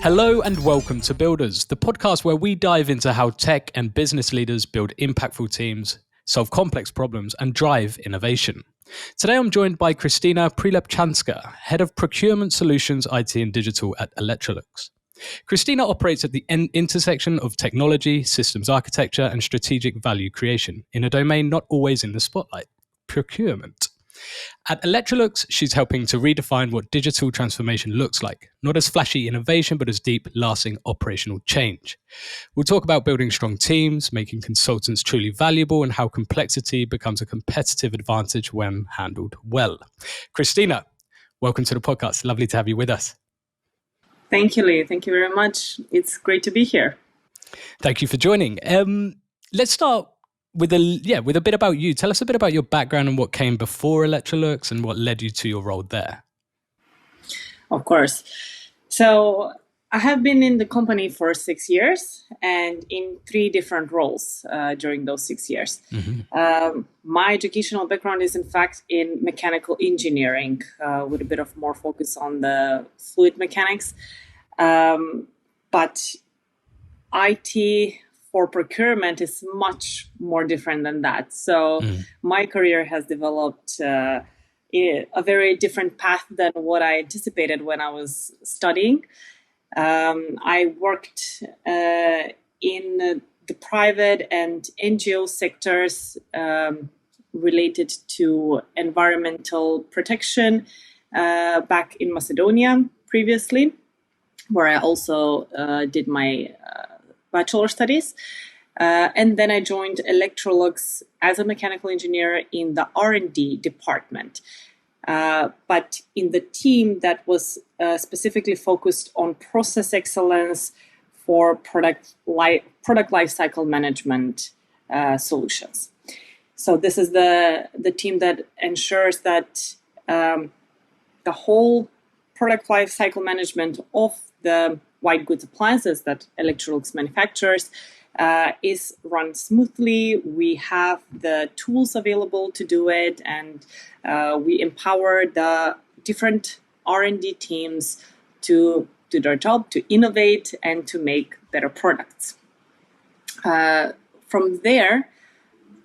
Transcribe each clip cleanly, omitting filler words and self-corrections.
Hello and welcome to Builders, the podcast where we dive into how tech and business leaders build impactful teams, solve complex problems, and drive innovation. Today I'm joined by Kristina Prilepchanska, Head of Procurement Solutions, IT and Digital at Electrolux. Kristina operates at the intersection of technology, systems architecture, and strategic value creation in a domain not always in the spotlight, procurement. At Electrolux, she's helping to redefine what digital transformation looks like, not as flashy innovation, but as deep, lasting operational change. We'll talk about building strong teams, making consultants truly valuable, and how complexity becomes a competitive advantage when handled well. Kristina, welcome to the podcast. Lovely to have you with us. Thank you, Lee. Thank you very much. It's great to be here. Thank you for joining. Let's start with a bit about you. Tell us a bit about your background and what came before Electrolux and what led you to your role there. Of course. So I have been in the company for 6 years and in 3 different roles during those 6 years. Mm-hmm. My educational background is in fact in mechanical engineering with a bit of more focus on the fluid mechanics. But IT for procurement is much more different than that. So my career has developed a very different path than what I anticipated when I was studying. I worked in the private and NGO sectors related to environmental protection back in Macedonia previously, where I also did my bachelor studies. And then I joined Electrolux as a mechanical engineer in the R&D department. But in the team that was specifically focused on process excellence for product lifecycle management solutions. So this is the team that ensures that the whole product lifecycle management of the white goods appliances that Electrolux manufactures is run smoothly. We have the tools available to do it, and we empower the different R&D teams to do their job, to innovate, and to make better products. From there,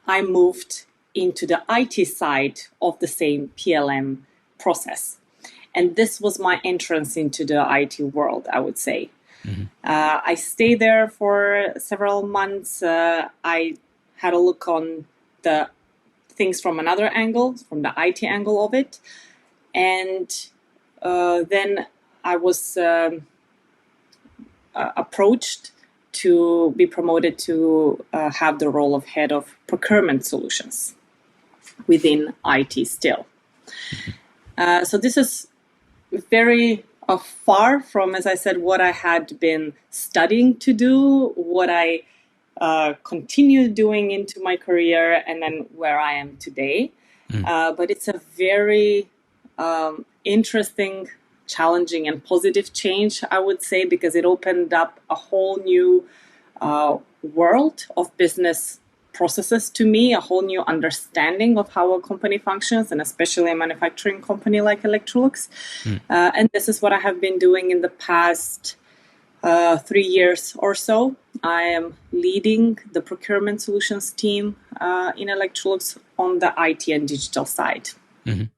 I moved into the IT side of the same PLM process. And this was my entrance into the IT world, I would say. Mm-hmm. I stayed there for several months. I had a look on the things from another angle, from the IT angle of it. And then I was approached to be promoted to have the role of head of Procurement Solutions within IT still. Mm-hmm. So this is very far from, as I said, what I had been studying to do, what I continued doing into my career, and then where I am today. But it's a very interesting, challenging, and positive change, I would say, because it opened up a whole new world of business processes to me, a whole new understanding of how a company functions, and especially a manufacturing company like Electrolux. And this is what I have been doing in the past 3 years or so. I am leading the Procurement Solutions team in Electrolux on the IT and digital side. Mm-hmm.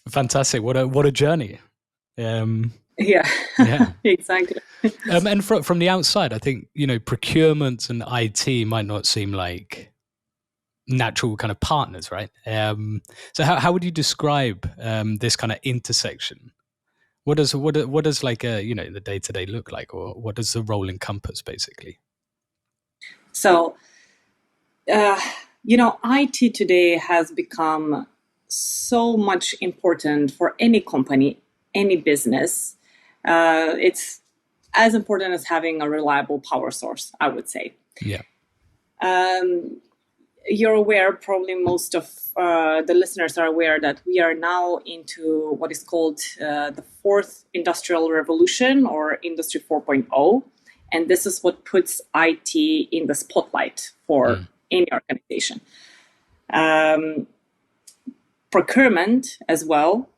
Fantastic. What a journey. Yeah, exactly. And from the outside, I think, procurement and IT might not seem like natural kind of partners, right? So how would you describe this kind of intersection? What does like the day-to-day look like, or what does the role encompass basically? So, IT today has become so much important for any company, any business. It's as important as having a reliable power source, I would say. Yeah. You're aware, probably most of the listeners are aware, that we are now into what is called the fourth industrial revolution, or Industry 4.0. And this is what puts IT in the spotlight for any organization. Procurement as well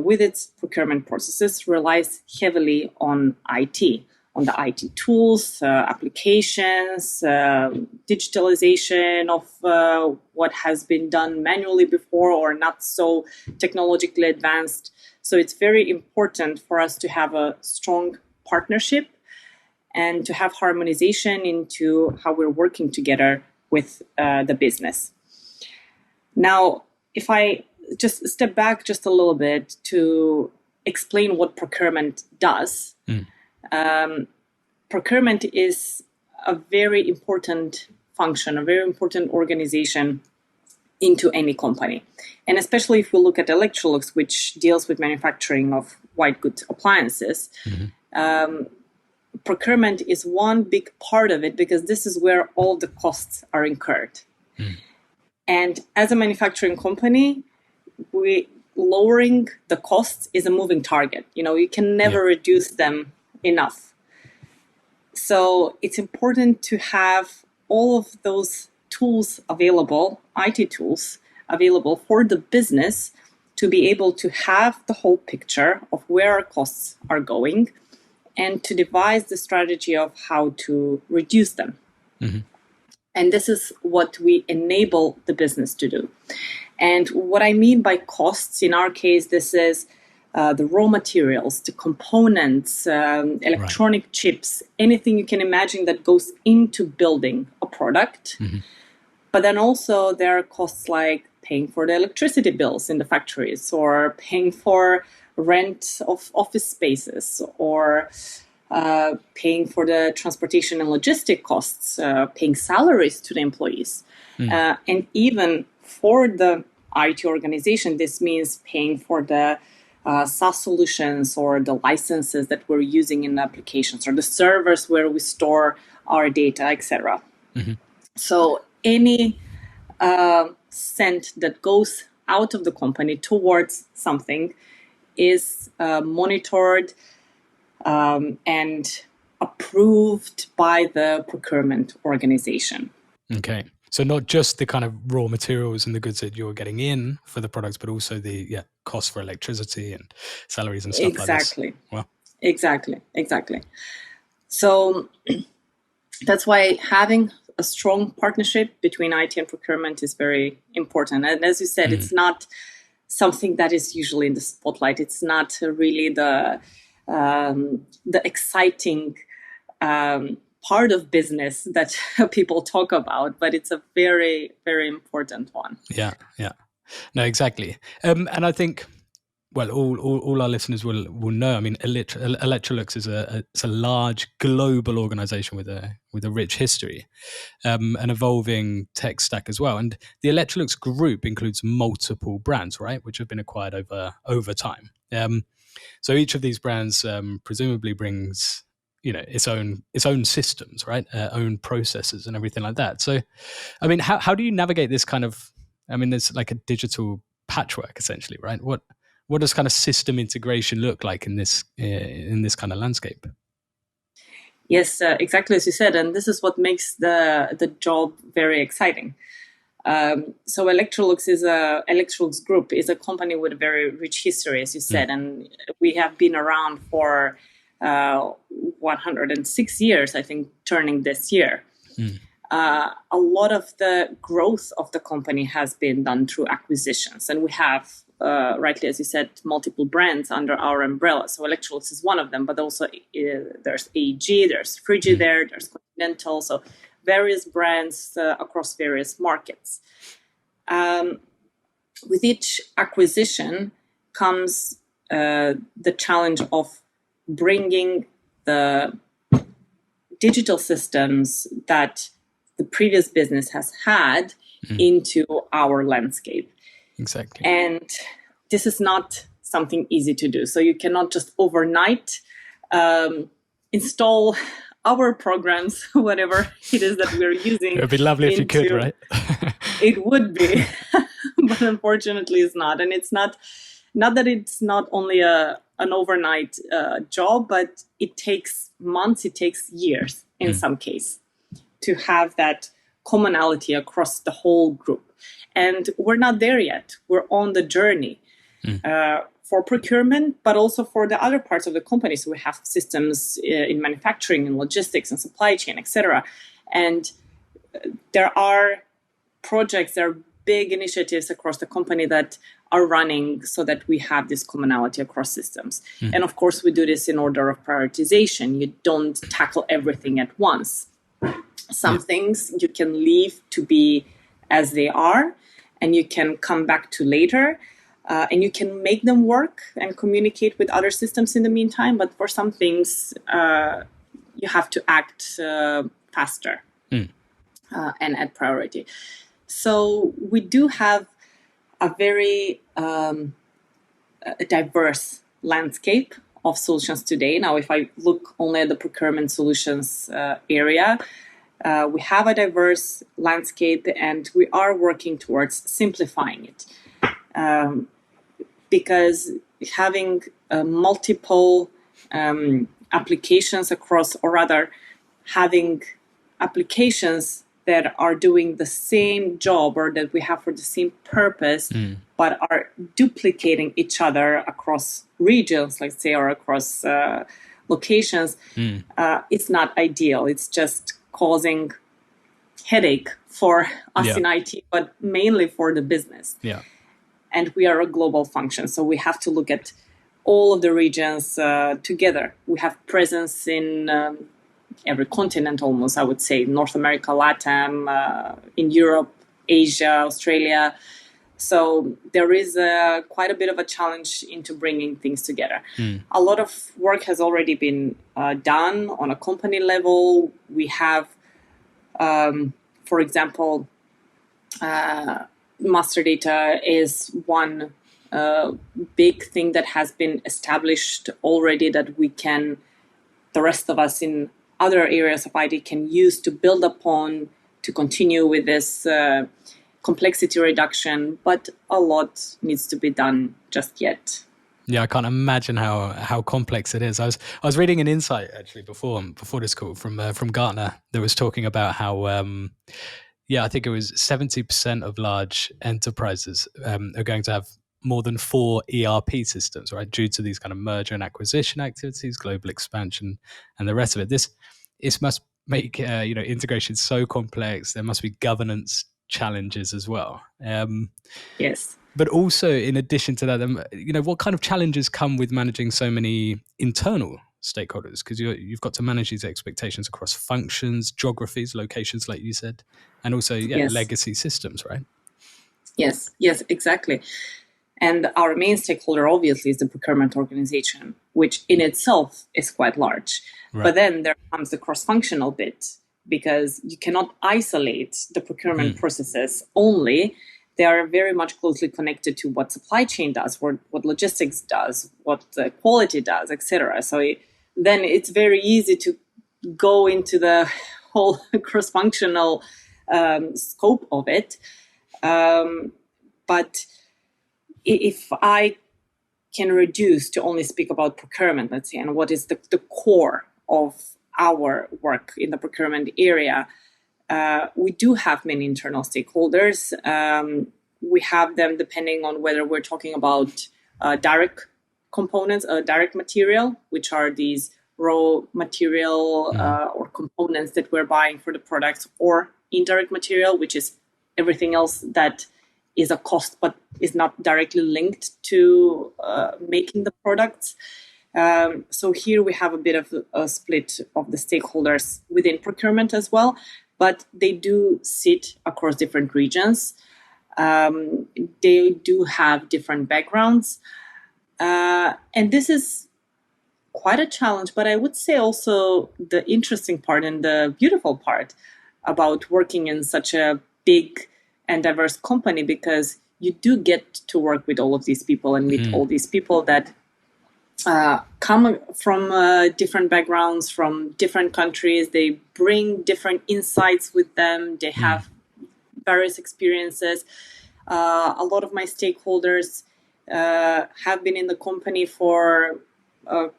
with its procurement processes, relies heavily on IT, on the IT tools, applications, digitalization of what has been done manually before or not so technologically advanced. So it's very important for us to have a strong partnership and to have harmonization into how we're working together with the business. Now, if I just step back just a little bit to explain what procurement does. Procurement is a very important function, a very important organization into any company. And especially if we look at Electrolux, which deals with manufacturing of white goods appliances, procurement is one big part of it because this is where all the costs are incurred. And as a manufacturing company, lowering the costs is a moving target. You can never reduce them enough. So it's important to have all of those tools available, IT tools available for the business to be able to have the whole picture of where our costs are going and to devise the strategy of how to reduce them. And this is what we enable the business to do. And what I mean by costs, in our case, this is the raw materials, the components, electronic chips, anything you can imagine that goes into building a product. But then also there are costs like paying for the electricity bills in the factories or paying for rent of office spaces or paying for the transportation and logistic costs, paying salaries to the employees. And even for the IT organization, this means paying for the SaaS solutions or the licenses that we're using in the applications or the servers where we store our data, etc. So any cent that goes out of the company towards something is monitored and approved by the procurement organization. Okay. So not just the kind of raw materials and the goods that you're getting in for the products, but also the cost for electricity and salaries and stuff like this. Exactly. Wow. Exactly. So that's why having a strong partnership between IT and procurement is very important. And as you said, it's not something that is usually in the spotlight. It's not really the exciting part of business that people talk about, but it's a very, very important one. Yeah. No, exactly. And I think, well, all our listeners will know. I mean, Electrolux is a large global organization with a rich history, an evolving tech stack as well. And the Electrolux group includes multiple brands, right, which have been acquired over time. So each of these brands presumably brings its own systems, right, own processes and everything like that. So, I mean, how do you navigate this kind of? I mean, there's like a digital patchwork essentially, right? What does kind of system integration look like in this kind of landscape? Yes, exactly as you said, and this is what makes the job very exciting. So Electrolux Group is a company with a very rich history, as you said, and we have been around for 106 years, I think, turning this year. A lot of the growth of the company has been done through acquisitions, and we have, rightly as you said, multiple brands under our umbrella. So Electrolux is one of them, but also there's AEG, there's Frigidaire, there's Continental, so various brands across various markets. With each acquisition comes the challenge of bringing the digital systems that the previous business has had into our landscape. Exactly. And this is not something easy to do. So you cannot just overnight install our programs, whatever it is that we're using. It would be lovely if you could, right? It would be, but unfortunately it's not. And it's not that it's not only an overnight job, but it takes months, it takes years in some case to have that commonality across the whole group. And we're not there yet. We're on the journey. for procurement, but also for the other parts of the company. So we have systems in manufacturing and logistics and supply chain, etc. And there are projects, there are big initiatives across the company that are running so that we have this commonality across systems. And of course, we do this in order of prioritization. You don't tackle everything at once. Some things you can leave to be as they are, and you can come back to later. And you can make them work and communicate with other systems in the meantime. But for some things, you have to act faster and add priority. So we do have a very diverse landscape of solutions today. Now, if I look only at the Procurement Solutions area, we have a diverse landscape, and we are working towards simplifying it. Because having multiple applications across, or rather having applications that are doing the same job or that we have for the same purpose, but are duplicating each other across regions, let's say, or across locations, it's not ideal. It's just causing headache for us in IT, but mainly for the business. Yeah. And we are a global function, so we have to look at all of the regions together. We have presence in every continent almost, I would say, North America, LATAM, in Europe, Asia, Australia. So there is quite a bit of a challenge into bringing things together. A lot of work has already been done on a company level. We have, for example, master data is one big thing that has been established already that we can, the rest of us in other areas of IT can use to build upon, to continue with this complexity reduction, but a lot needs to be done just yet. Yeah, I can't imagine how complex it is. I was reading an insight actually before this call from Gartner that was talking about how I think it was 70% of large enterprises are going to have more than 4 ERP systems, right? Due to these kind of merger and acquisition activities, global expansion, and the rest of it. This must make integration so complex. There must be governance challenges as well. Yes. But also, in addition to that, what kind of challenges come with managing so many internal stakeholders? Because you've got to manage these expectations across functions, geographies, locations, like you said, and also legacy systems, right? Yes, exactly. And our main stakeholder, obviously, is the procurement organization, which in itself is quite large. Right. But then there comes the cross-functional bit, because you cannot isolate the procurement processes only. They are very much closely connected to what supply chain does, what logistics does, what quality does, etc. So then it's very easy to go into the whole cross-functional scope of it. But if I can reduce to only speak about procurement, let's say, and what is the core of our work in the procurement area, we do have many internal stakeholders. We have them depending on whether we're talking about direct components, direct material, which are these raw material or components that we're buying for the products, or indirect material, which is everything else that is a cost but is not directly linked to making the products. So here we have a bit of a split of the stakeholders within procurement as well, but they do sit across different regions. They do have different backgrounds. And this is quite a challenge, but I would say also the interesting part and the beautiful part about working in such a big and diverse company, because you do get to work with all of these people and meet all these people that come from different backgrounds, from different countries. They bring different insights with them. They have various experiences. A lot of my stakeholders have been in the company for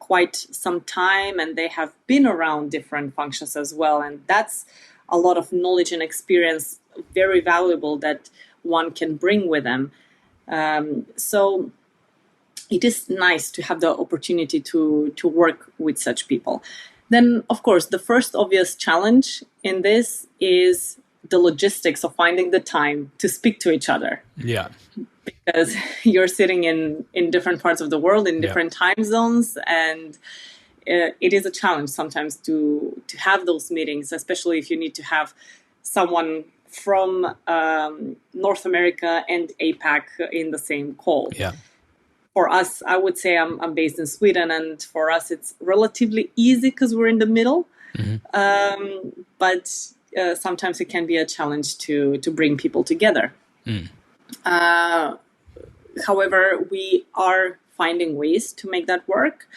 quite some time, and they have been around different functions as well. And that's a lot of knowledge and experience, very valuable, that one can bring with them. So it is nice to have the opportunity to work with such people. Then, of course, the first obvious challenge in this is the logistics of finding the time to speak to each other. Yeah. Because you're sitting in different parts of the world, in different time zones, and it is a challenge sometimes to have those meetings, especially if you need to have someone from North America and APAC in the same call. Yeah. For us, I would say I'm based in Sweden, and for us it's relatively easy because we're in the middle. But sometimes it can be a challenge to bring people together. However, we are finding ways to make that work.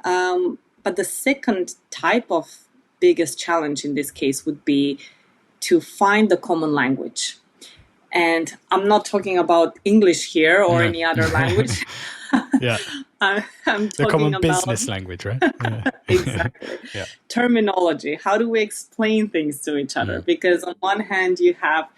But the second type of biggest challenge in this case would be to find the common language. And I'm not talking about English here or any other language. Yeah. I'm talking the common about business language, right? Yeah. Exactly. Yeah. Terminology. How do we explain things to each other? Because on one hand, you have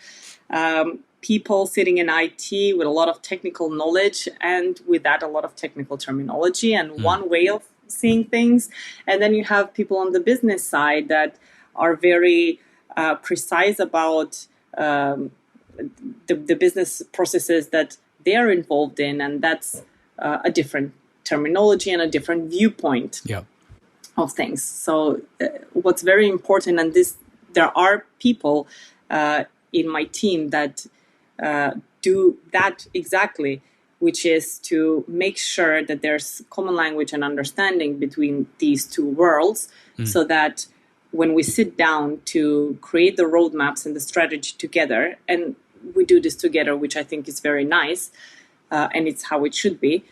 people sitting in IT with a lot of technical knowledge, and with that, a lot of technical terminology and one way of seeing things. And then you have people on the business side that are very precise about the business processes that they are involved in, and that's a different terminology and a different viewpoint of things. So what's very important, and there are people in my team that do that exactly, which is to make sure that there's common language and understanding between these two worlds, so that when we sit down to create the roadmaps and the strategy together, and we do this together, which I think is very nice, and it's how it should be,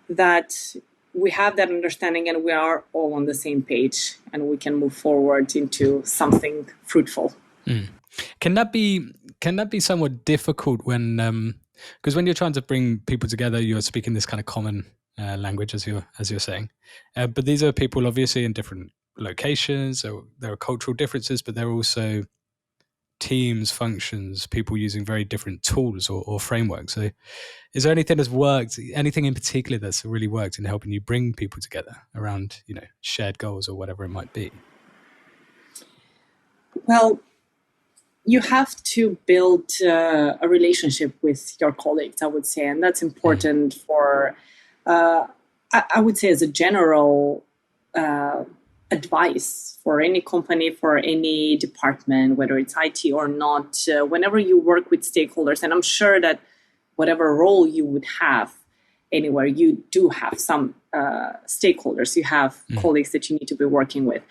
that we have that understanding and we are all on the same page and we can move forward into something fruitful. Can that be somewhat difficult when because when you're trying to bring people together, you're speaking this kind of common language, as you're saying, but these are people obviously in different locations, so there are cultural differences, but there are also teams, functions, people using very different tools or frameworks. So is there anything that's worked, anything in particular that's really worked in helping you bring people together around, shared goals or whatever it might be? Well, you have to build a relationship with your colleagues, I would say, and that's important for, I would say, as a general advice for any company, for any department, whether it's IT or not, whenever you work with stakeholders, and I'm sure that whatever role you would have anywhere, you do have some stakeholders, you have colleagues that you need to be working with.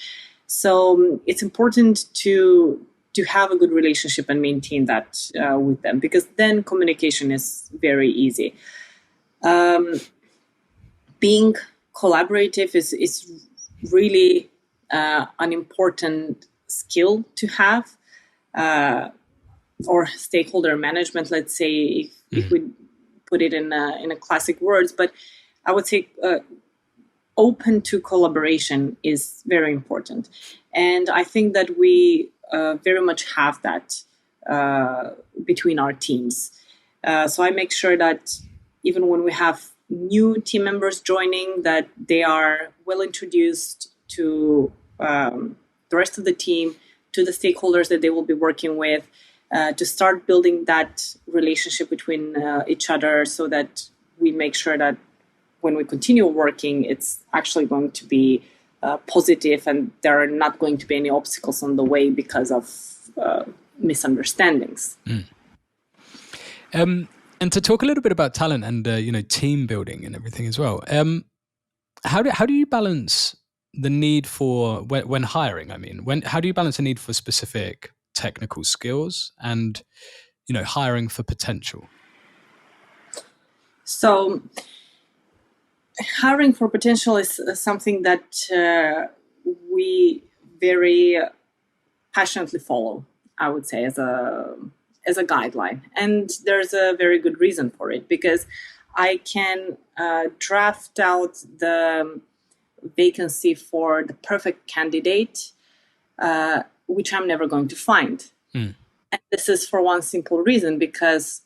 So it's important to have a good relationship and maintain that with them, because then communication is very easy. Being collaborative is really an important skill to have, or stakeholder management, let's say, if we put it in a classic words. But I would say open to collaboration is very important. And I think that we very much have that between our teams. So I make sure that even when we have new team members joining, that they are well introduced to the rest of the team, to the stakeholders that they will be working with, to start building that relationship between each other, so that we make sure that when we continue working, it's actually going to be positive and there are not going to be any obstacles on the way because of misunderstandings. And to talk a little bit about talent and team building and everything as well. How do you balance the need for when hiring? I mean, how do you balance the need for specific technical skills and hiring for potential? So hiring for potential is something that we very passionately follow, I would say, as a guideline. And there's a very good reason for it, because I can draft out the vacancy for the perfect candidate, which I'm never going to find. And this is for one simple reason, because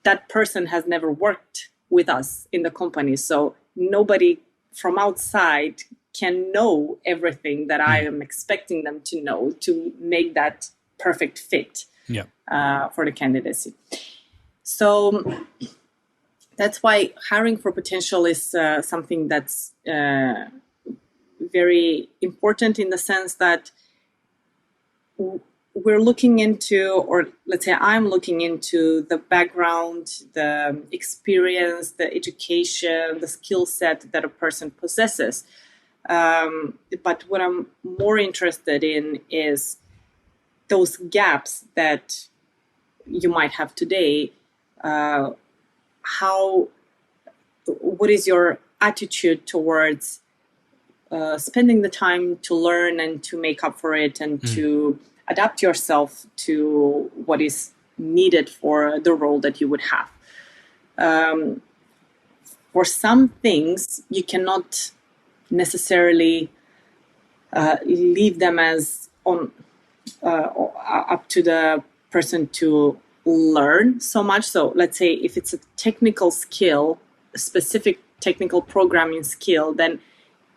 that person has never worked with us in the company. So nobody from outside can know everything that I am expecting them to know to make that perfect fit for the candidacy. So that's why hiring for potential is something that's very important, in the sense that we're looking into, or let's say I'm looking into, the background, the experience, the education, the skill set that a person possesses. But what I'm more interested in is those gaps that you might have today. What is your attitude towards spending the time to learn and to make up for it, and to adapt yourself to what is needed for the role that you would have. For some things, you cannot necessarily leave them as up to the person to learn so much. So let's say if it's a technical skill, a specific technical programming skill, then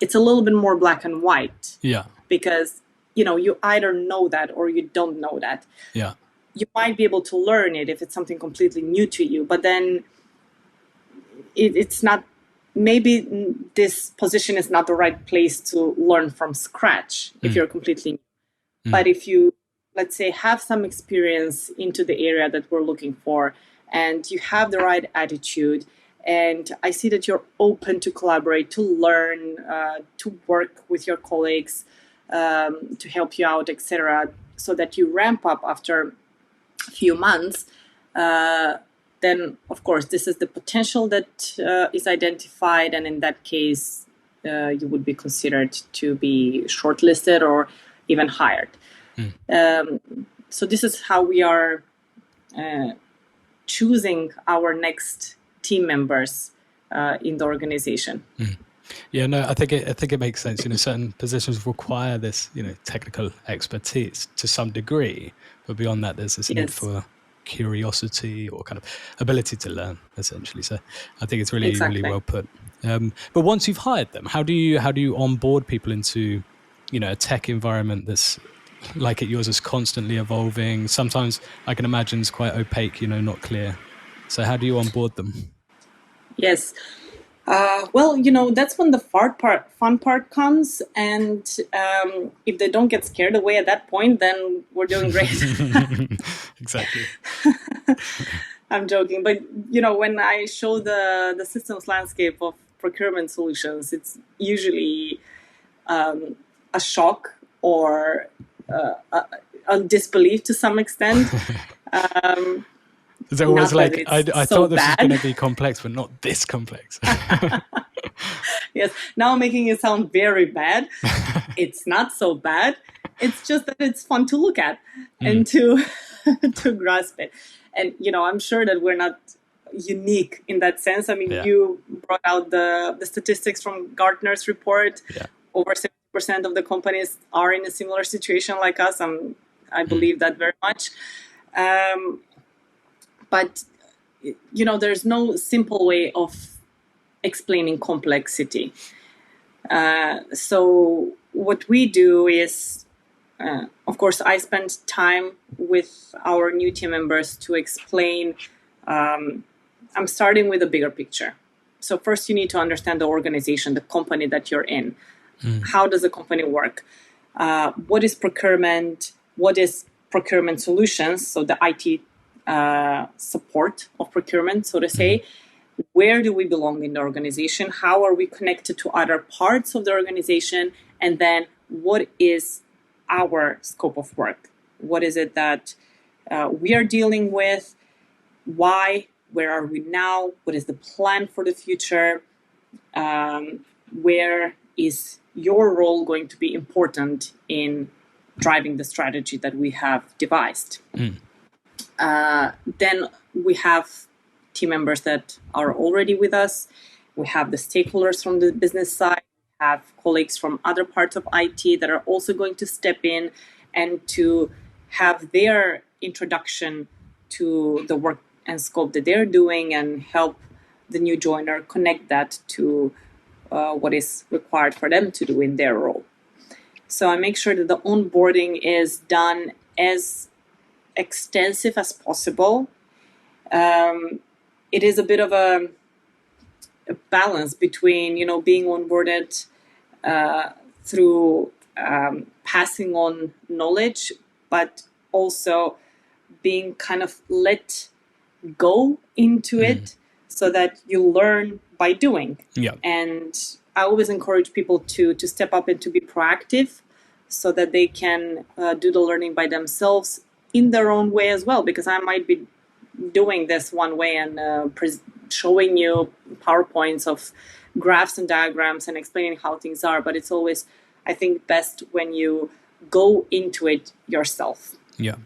it's a little bit more black and white. Yeah. Because, you either know that or you don't know that. Yeah. You might be able to learn it if it's something completely new to you, but then it's not, maybe this position is not the right place to learn from scratch if you're completely new. But if you, let's say, have some experience into the area that we're looking for, and you have the right attitude, and I see that you're open to collaborate, to learn, to work with your colleagues, to help you out, etc., so that you ramp up after a few months, then, of course, this is the potential that is identified. And in that case, you would be considered to be shortlisted or even hired. So this is how we are choosing our next team members in the organization. Yeah, no, I think it makes sense. Certain positions require this, technical expertise to some degree, but beyond that, there's this need for curiosity or kind of ability to learn, essentially. So I think it's really, really well put. But once you've hired them, how do you onboard people into, a tech environment that's like yours is constantly evolving? Sometimes I can imagine it's quite opaque, not clear. So how do you onboard them? Yes. Well, that's when the fun part comes. And if they don't get scared away at that point, then we're doing great. Exactly. I'm joking. But, when I show the systems landscape of Procurement Solutions, it's usually a shock or a disbelief to some extent. It's always like, I thought this was going to be complex, but not this complex. Yes, now I'm making it sound very bad. It's not so bad. It's just that it's fun to look at and to grasp it. And, I'm sure that we're not unique in that sense. I mean, you brought out the statistics from Gartner's report. Yeah. Over 70% of the companies are in a similar situation like us. I believe that very much. But, there's no simple way of explaining complexity. So what we do is, of course, I spend time with our new team members to explain. I'm starting with a bigger picture. So first you need to understand the organization, the company that you're in. How does the company work? What is procurement? What is Procurement Solutions? So the IT support of procurement, so to say. Where do we belong in the organization? How are we connected to other parts of the organization? And then what is our scope of work? What is it that we are dealing with? Why? Where are we now? What is the plan for the future? Where is your role going to be important in driving the strategy that we have devised? Then we have team members that are already with us. We have the stakeholders from the business side. We have colleagues from other parts of IT that are also going to step in and to have their introduction to the work and scope that they're doing and help the new joiner, connect that to what is required for them to do in their role. So I make sure that the onboarding is done as extensive as possible. It is a bit of a balance between, being onboarded through passing on knowledge, but also being kind of let go into it so that you learn by doing. Yeah. And I always encourage people to step up and to be proactive so that they can do the learning by themselves in their own way as well, because I might be doing this one way and showing you PowerPoints of graphs and diagrams and explaining how things are, but it's always, I think, best when you go into it yourself. Yeah.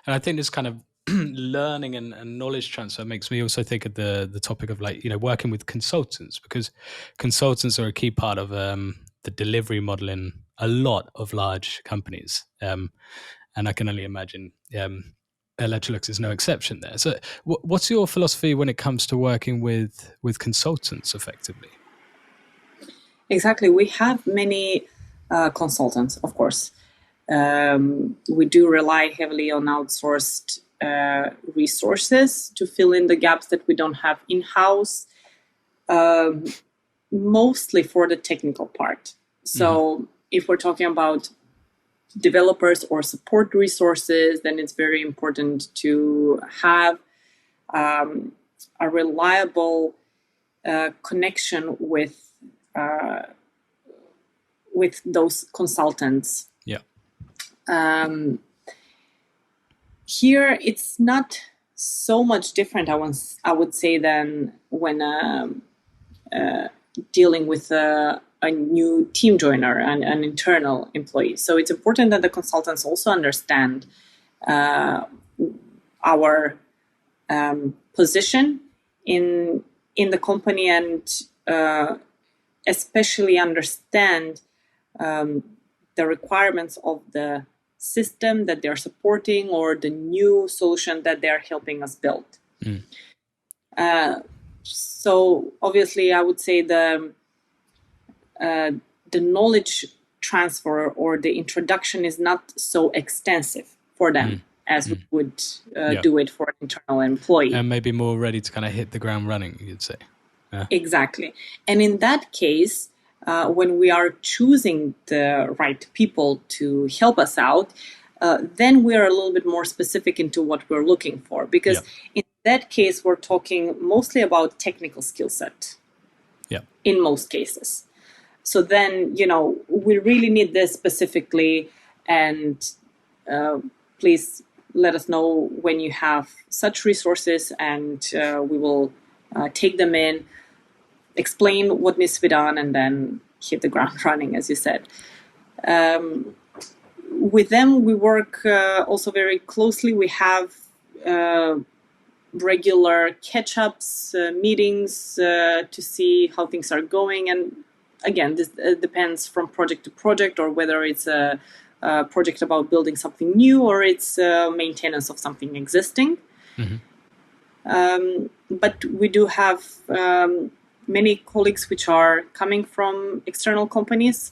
And I think this kind of learning and knowledge transfer makes me also think of the topic of working with consultants, because consultants are a key part of the delivery model in a lot of large companies. And I can only imagine Electrolux is no exception there. So what's your philosophy when it comes to working with consultants effectively? Exactly. We have many consultants, of course. We do rely heavily on outsourced resources to fill in the gaps that we don't have in-house, mostly for the technical part. So if we're talking about developers or support resources, then it's very important to have a reliable connection with those consultants. Yeah. Here, it's not so much different, I would say, than when dealing with a new team joiner and an internal employee. So it's important that the consultants also understand our position in the company, and especially understand the requirements of the system that they're supporting or the new solution that they're helping us build. So obviously, I would say the knowledge transfer or the introduction is not so extensive for them as we would do it for an internal employee. And maybe more ready to kind of hit the ground running, you'd say. Exactly. And in that case, when we are choosing the right people to help us out, then we are a little bit more specific into what we're looking for. Because in that case, we're talking mostly about technical skill set. Yeah. In most cases. So then, we really need this specifically, and please let us know when you have such resources, and we will take them in, explain what needs to be done, and then hit the ground running, as you said. With them, we work also very closely. We have regular catch-ups, meetings to see how things are going. And again, this depends from project to project, or whether it's a project about building something new, or it's maintenance of something existing. But we do have many colleagues which are coming from external companies,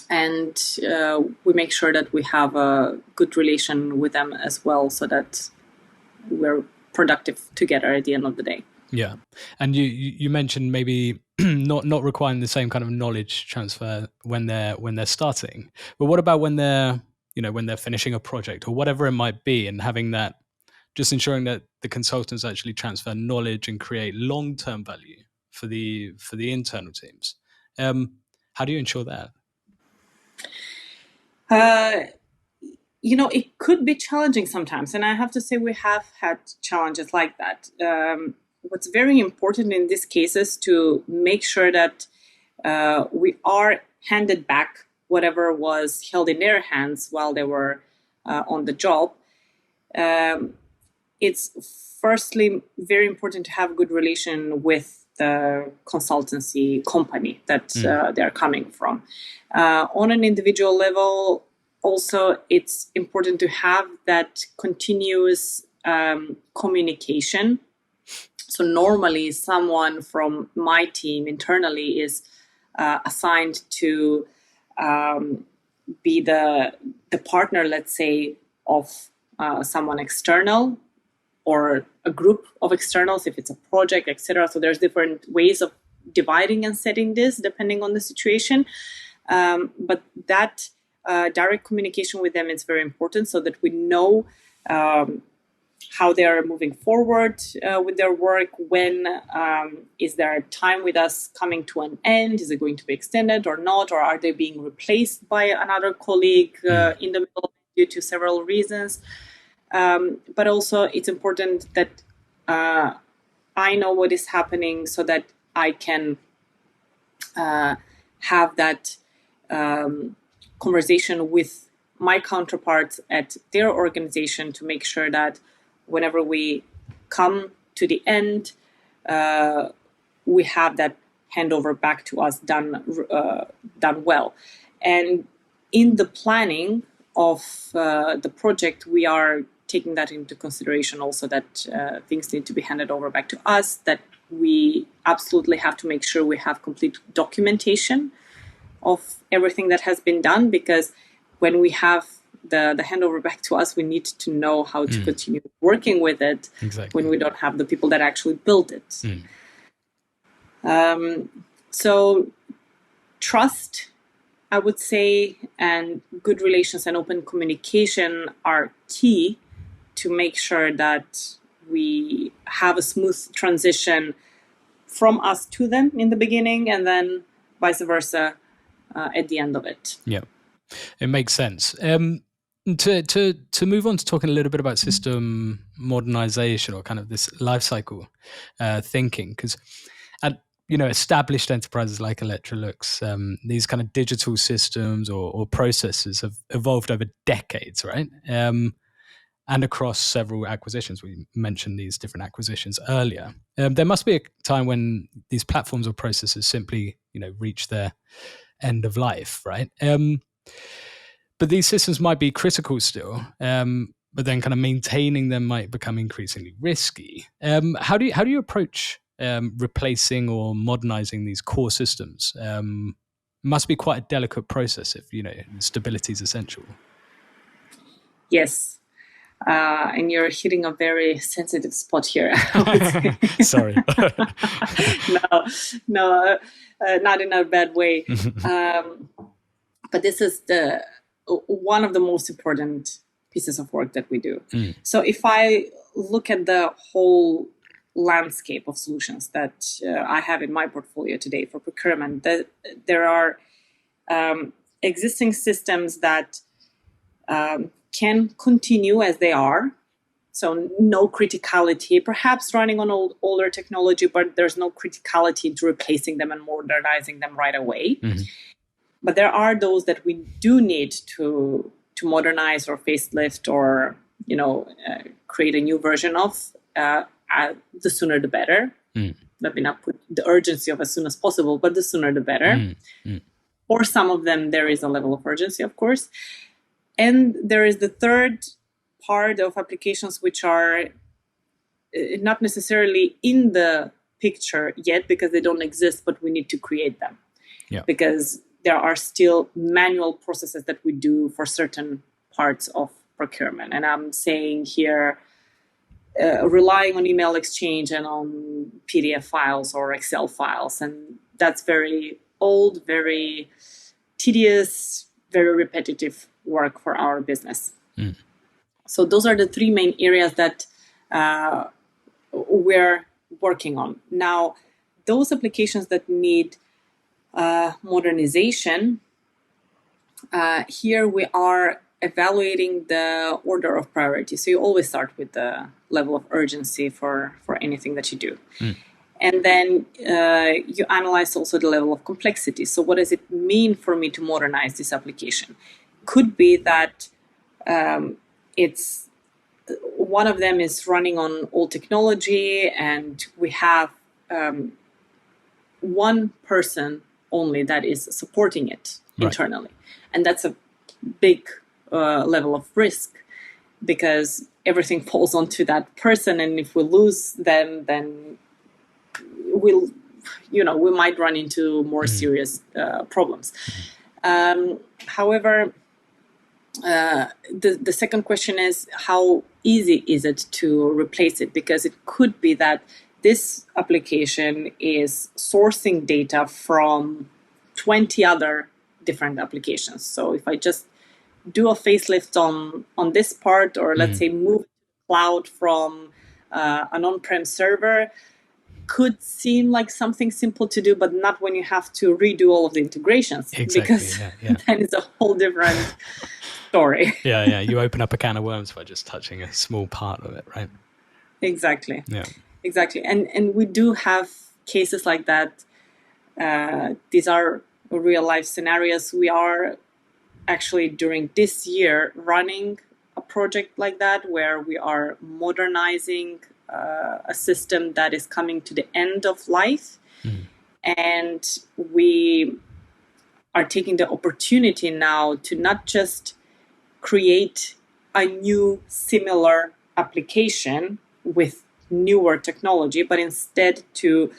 and we make sure that we have a good relation with them as well, so that we're productive together at the end of the day. Yeah. And you mentioned maybe not requiring the same kind of knowledge transfer when they're starting, but what about when they're finishing a project or whatever it might be, and having that, just ensuring that the consultants actually transfer knowledge and create long-term value for the internal teams. How do you ensure that? It could be challenging sometimes, and I have to say we have had challenges like that. What's very important in these cases to make sure that we are handed back whatever was held in their hands while they were on the job. It's firstly very important to have a good relation with the consultancy company that they're coming from. On an individual level, also, it's important to have that continuous communication, So normally someone from my team internally is assigned to be the partner, let's say, of someone external or a group of externals, if it's a project, etc. So there's different ways of dividing and setting this depending on the situation. But that direct communication with them is very important so that we know how they are moving forward with their work. When is their time with us coming to an end? Is it going to be extended or not? Or are they being replaced by another colleague in the middle due to several reasons? But also it's important that I know what is happening so that I can have that conversation with my counterparts at their organization to make sure that whenever we come to the end, we have that handover back to us done well. And in the planning of the project, we are taking that into consideration also, that things need to be handed over back to us, that we absolutely have to make sure we have complete documentation of everything that has been done, because when we have the handover back to us, we need to know how to continue working with it when we don't have the people that actually built it. So trust, I would say, and good relations and open communication are key to make sure that we have a smooth transition from us to them in the beginning, and then vice versa at the end of it. Yeah, it makes sense. To move on to talking a little bit about system modernization, or kind of this life cycle thinking, because at established enterprises like Electrolux, these kind of digital systems or processes have evolved over decades, right? And across several acquisitions. We mentioned these different acquisitions earlier. There must be a time when these platforms or processes simply, reach their end of life, right? But these systems might be critical still, but then kind of maintaining them might become increasingly risky. How do you approach replacing or modernizing these core systems? Must be quite a delicate process if stability is essential. Yes. And you're hitting a very sensitive spot here, I would say. Sorry. No, not in a bad way. But this is one of the most important pieces of work that we do. So if I look at the whole landscape of solutions that I have in my portfolio today for procurement, there are existing systems that can continue as they are. So no criticality, perhaps running on older technology, but there's no criticality into replacing them and modernizing them right away. But there are those that we do need to modernize or facelift or create a new version of. The sooner the better. Let me not put the urgency of as soon as possible, but the sooner the better. For some of them, there is a level of urgency, of course. And there is the third part of applications which are not necessarily in the picture yet because they don't exist, but we need to create them. Because there are still manual processes that we do for certain parts of procurement. And I'm saying here, relying on email exchange and on PDF files or Excel files. And that's very old, very tedious, very repetitive work for our business. So those are the three main areas that we're working on. Now, those applications that need modernization, here we are evaluating the order of priority. So you always start with the level of urgency for anything that you do. And then you analyze also the level of complexity. So what does it mean for me to modernize this application? Could be that it's one of them is running on old technology and we have one person only that is supporting it internally. And that's a big level of risk because everything falls onto that person. And if we lose them, then we might run into more serious problems. However, the second question is, how easy is it to replace it? Because it could be that this application is sourcing data from 20 other different applications. So if I just do a facelift on this part, or let's say move to cloud from an on-prem server, could seem like something simple to do, but not when you have to redo all of the integrations. Exactly, because then it's a whole different story. Yeah. You open up a can of worms by just touching a small part of it, right? Exactly. Yeah. Exactly. And we do have cases like that. These are real life scenarios. We are actually during this year running a project like that, where we are modernizing a system that is coming to the end of life. And we are taking the opportunity now to not just create a new similar application with newer technology, but instead to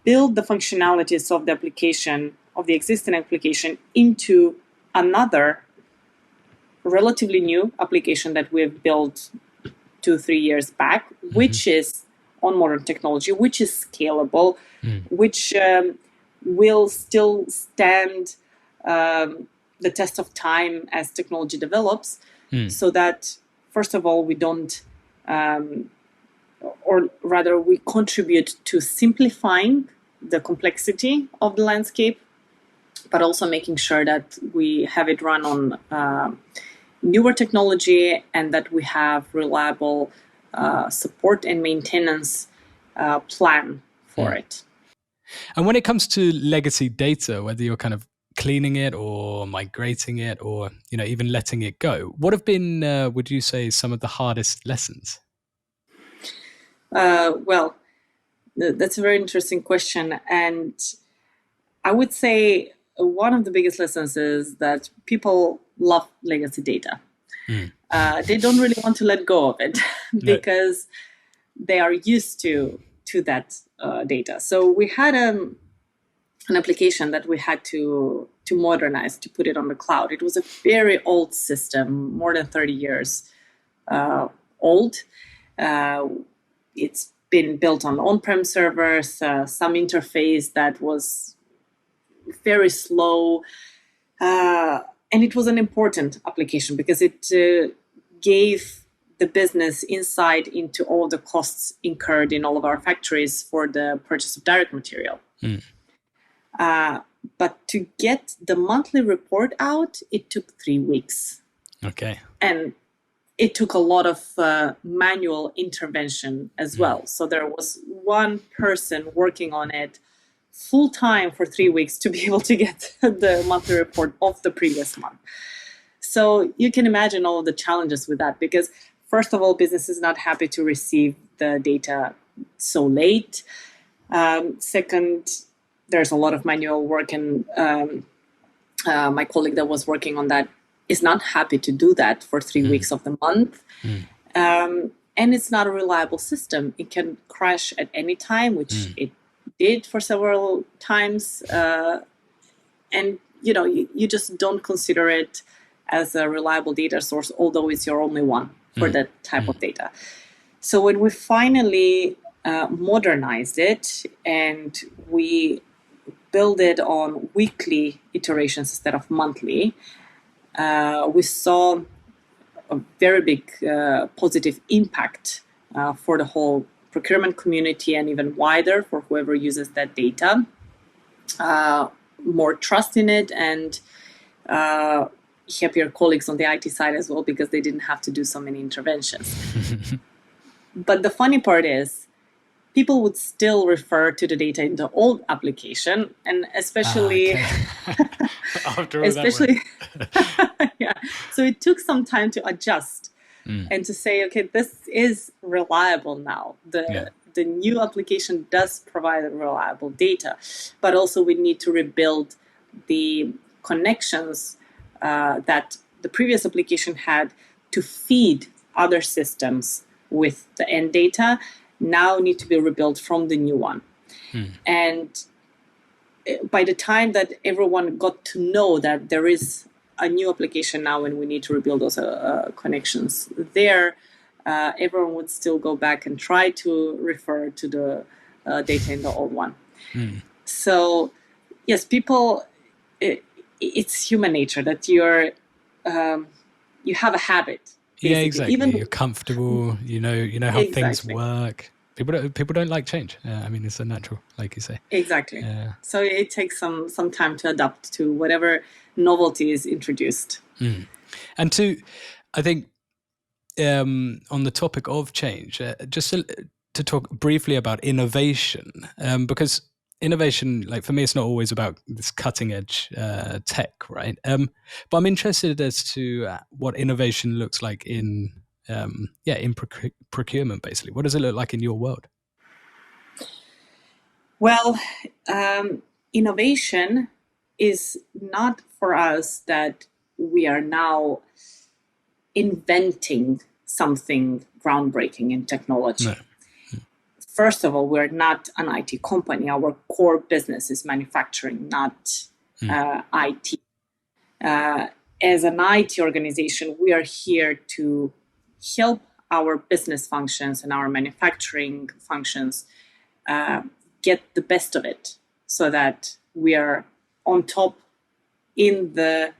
build the functionalities of the application, of the existing application, into another relatively new application that we've built 2-3 years back, which is on modern technology, which is scalable, which will still stand the test of time as technology develops, so that, first of all, we don't, or rather we contribute to simplifying the complexity of the landscape, but also making sure that we have it run on newer technology, and that we have reliable support and maintenance plan for it. And when it comes to legacy data, whether you're kind of cleaning it or migrating it, or even letting it go, what have been, would you say, some of the hardest lessons? Well, that's a very interesting question, and I would say one of the biggest lessons is that people love legacy data. They don't really want to let go of it because they are used to that data. So we had an application that we had to modernize, to put it on the cloud. It was a very old system, more than 30 years old. It's been built on on-prem servers, some interface that was very slow. And it was an important application because it gave the business insight into all the costs incurred in all of our factories for the purchase of direct material. But to get the monthly report out, it took 3 weeks. Okay. And it took a lot of manual intervention as well. So there was one person working on it full time for 3 weeks to be able to get the monthly report of the previous month. So you can imagine all of the challenges with that, because first of all, business is not happy to receive the data so late. Second, there's a lot of manual work, and my colleague that was working on that is not happy to do that for 3 weeks of the month. And it's not a reliable system. It can crash at any time, which it did for several times. And, you just don't consider it as a reliable data source, although it's your only one for that type of data. So when we finally modernized it and we build it on weekly iterations instead of monthly, we saw a very big positive impact for the whole procurement community, and even wider for whoever uses that data. More trust in it, and happier colleagues on the IT side as well, because they didn't have to do so many interventions. But the funny part is, people would still refer to the data in the old application, and especially after all especially yeah. So it took some time to adjust and to say, okay, this is reliable now. The new application does provide reliable data, but also we need to rebuild the connections that the previous application had to feed other systems with the end data. now need to be rebuilt from the new one. And by the time that everyone got to know that there is a new application now and we need to rebuild those connections there, everyone would still go back and try to refer to the data in the old one. So yes, people, it's human nature that you have a habit. Basically. Yeah, exactly. You're comfortable. You know how things work. People don't like change. I mean, it's a natural, like you say. Exactly. So it takes some time to adapt to whatever novelty is introduced. And I think on the topic of change, just to talk briefly about innovation, because innovation, like for me, it's not always about this cutting edge tech, right? But I'm interested as to what innovation looks like in procurement, basically. What does it look like in your world? Well, innovation is not for us that we are now inventing something groundbreaking in technology. No. First of all, we're not an IT company. Our core business is manufacturing, not IT. As an IT organization, we are here to help our business functions and our manufacturing functions get the best of it so that we are on top in the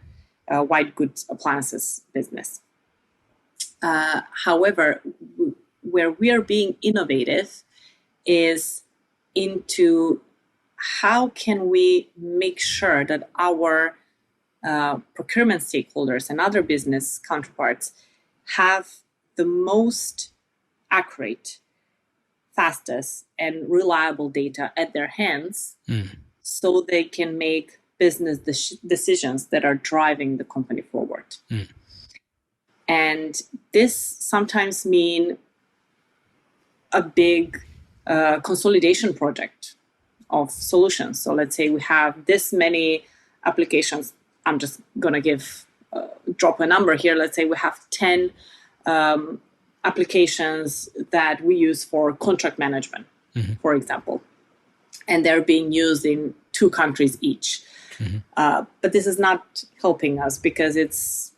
white goods appliances business. However, where we are being innovative is into how can we make sure that our procurement stakeholders and other business counterparts have the most accurate, fastest, and reliable data at their hands so they can make business decisions that are driving the company forward. And this sometimes means a big consolidation project of solutions. So let's say we have this many applications. I'm just going to drop a number here. Let's say we have 10 applications that we use for contract management, for example, and they're being used in 2 countries each. But this is not helping us because it's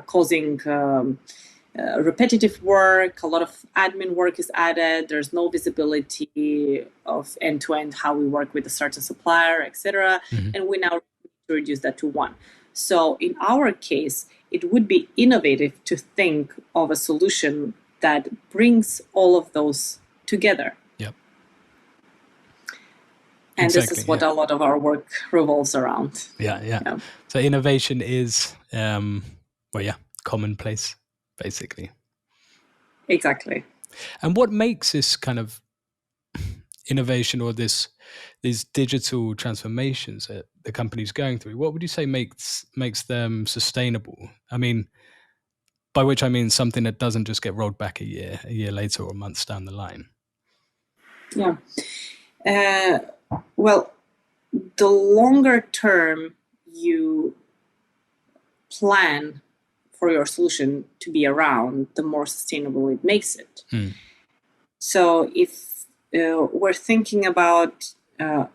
causing repetitive work. A lot of admin work is added. There's no visibility of end-to-end how we work with a certain supplier, etc. And we now reduce that to 1. So in our case, it would be innovative to think of a solution that brings all of those together. Yep. And exactly, this is what a lot of our work revolves around. Yeah. So innovation is, commonplace, basically. Exactly. And what makes this kind of innovation or these digital transformations that the company's going through, what would you say makes them sustainable? I mean, by which I mean something that doesn't just get rolled back a year later or months down the line. Yeah. Well, the longer term you plan for your solution to be around, the more sustainable it makes it. So if we're thinking about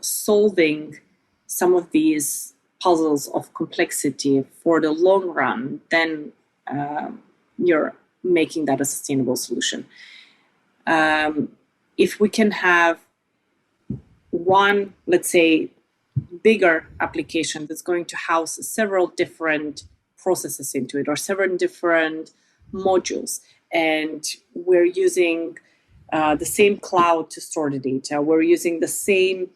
solving some of these puzzles of complexity for the long run, then you're making that a sustainable solution. If we can have one, let's say, bigger application that's going to house several different processes into it or several different modules, and we're using the same cloud to store the data, we're using the same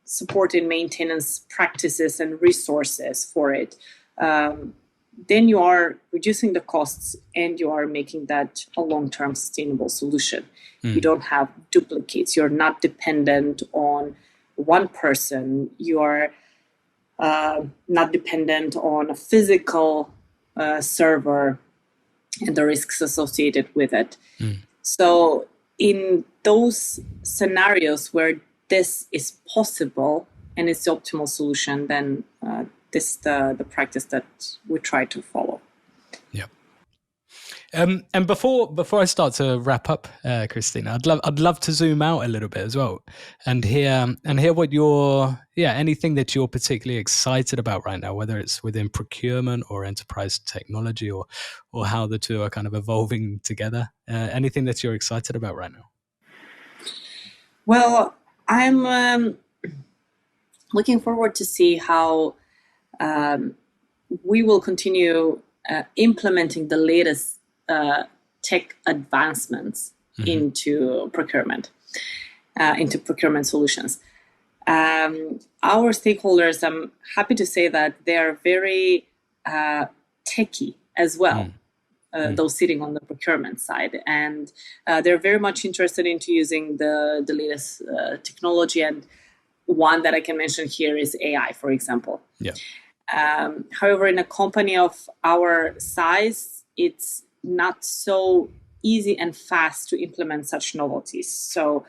support and maintenance practices and resources for it, then you are reducing the costs and you are making that a long-term sustainable solution. You don't have duplicates. You're not dependent on one person. You are not dependent on a physical server and the risks associated with it. So in those scenarios where this is possible and it's the optimal solution, then this is the practice that we try to follow. Yeah. And before I start to wrap up, Kristina, I'd love to zoom out a little bit as well, and hear what anything that you're particularly excited about right now, whether it's within procurement or enterprise technology, or how the two are kind of evolving together. Anything that you're excited about right now? Well, I'm looking forward to see how we will continue implementing the latest tech advancements into procurement solutions. Our stakeholders, I'm happy to say that they are very techy as well. Those sitting on the procurement side, and they're very much interested into using the latest technology. And one that I can mention here is AI, for example. Yeah. However, in a company of our size, it's not so easy and fast to implement such novelties. So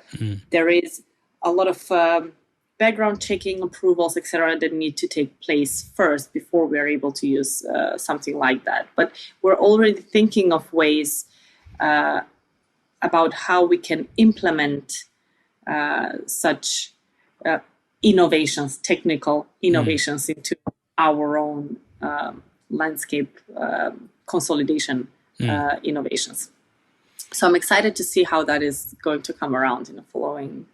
there is a lot of background checking, approvals, etc., that need to take place first before we're able to use something like that. But we're already thinking of ways about how we can implement such innovations, technical innovations into our own landscape consolidation innovations. So I'm excited to see how that is going to come around in the following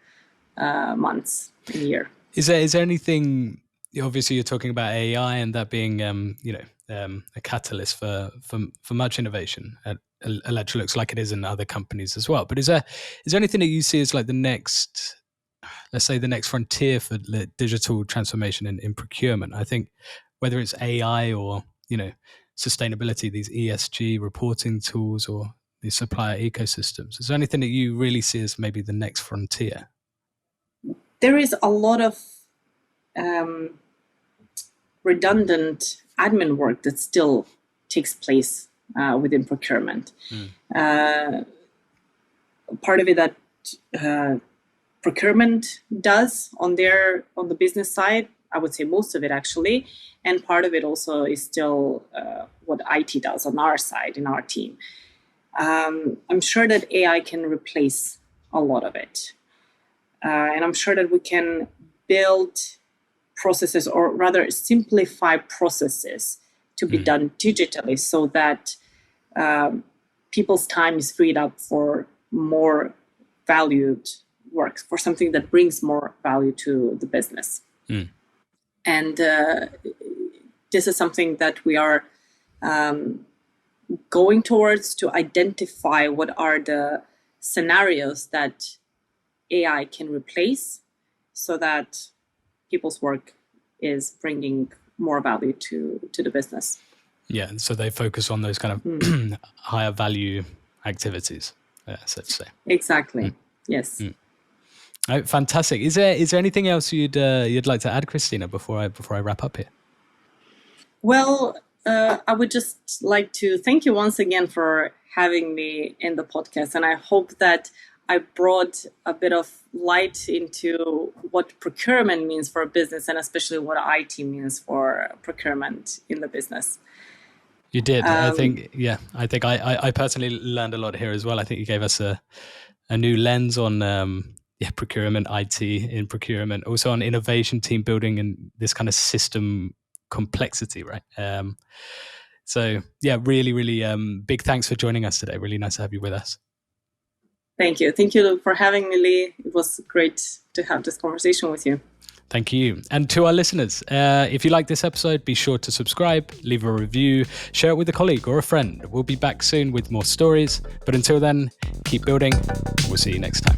months and year. Is there anything? Obviously, you're talking about AI and that being a catalyst for much innovation at Electrolux, like it is in other companies as well. But is there anything that you see as like the next, let's say, the next frontier for digital transformation in procurement? I think whether it's AI or sustainability, these ESG reporting tools, or the supplier ecosystems. Is there anything that you really see as maybe the next frontier? There is a lot of redundant admin work that still takes place within procurement. Part of it that procurement does on the business side, I would say most of it actually, and part of it also is still what IT does on our side, in our team. I'm sure that AI can replace a lot of it. And I'm sure that we can build processes, or rather simplify processes to be done digitally, so that people's time is freed up for more valued work, for something that brings more value to the business. And this is something that we are going towards, to identify what are the scenarios that AI can replace, so that people's work is bringing more value to the business. Yeah, so they focus on those kind of higher value activities, so to say. Exactly. Yes. Oh, fantastic. Is there anything else you'd like to add, Kristina, before I wrap up here? Well, I would just like to thank you once again for having me in the podcast, and I hope that I brought a bit of light into what procurement means for a business, and especially what IT means for procurement in the business. You did. I think I personally learned a lot here as well. I think you gave us a new lens on procurement, IT in procurement, also on innovation, team building, and this kind of system complexity, right? So yeah, really, really big thanks for joining us today. Really nice to have you with us. Thank you. Thank you for having me, Lee. It was great to have this conversation with you. Thank you. And to our listeners, if you like this episode, be sure to subscribe, leave a review, share it with a colleague or a friend. We'll be back soon with more stories. But until then, keep building. We'll see you next time.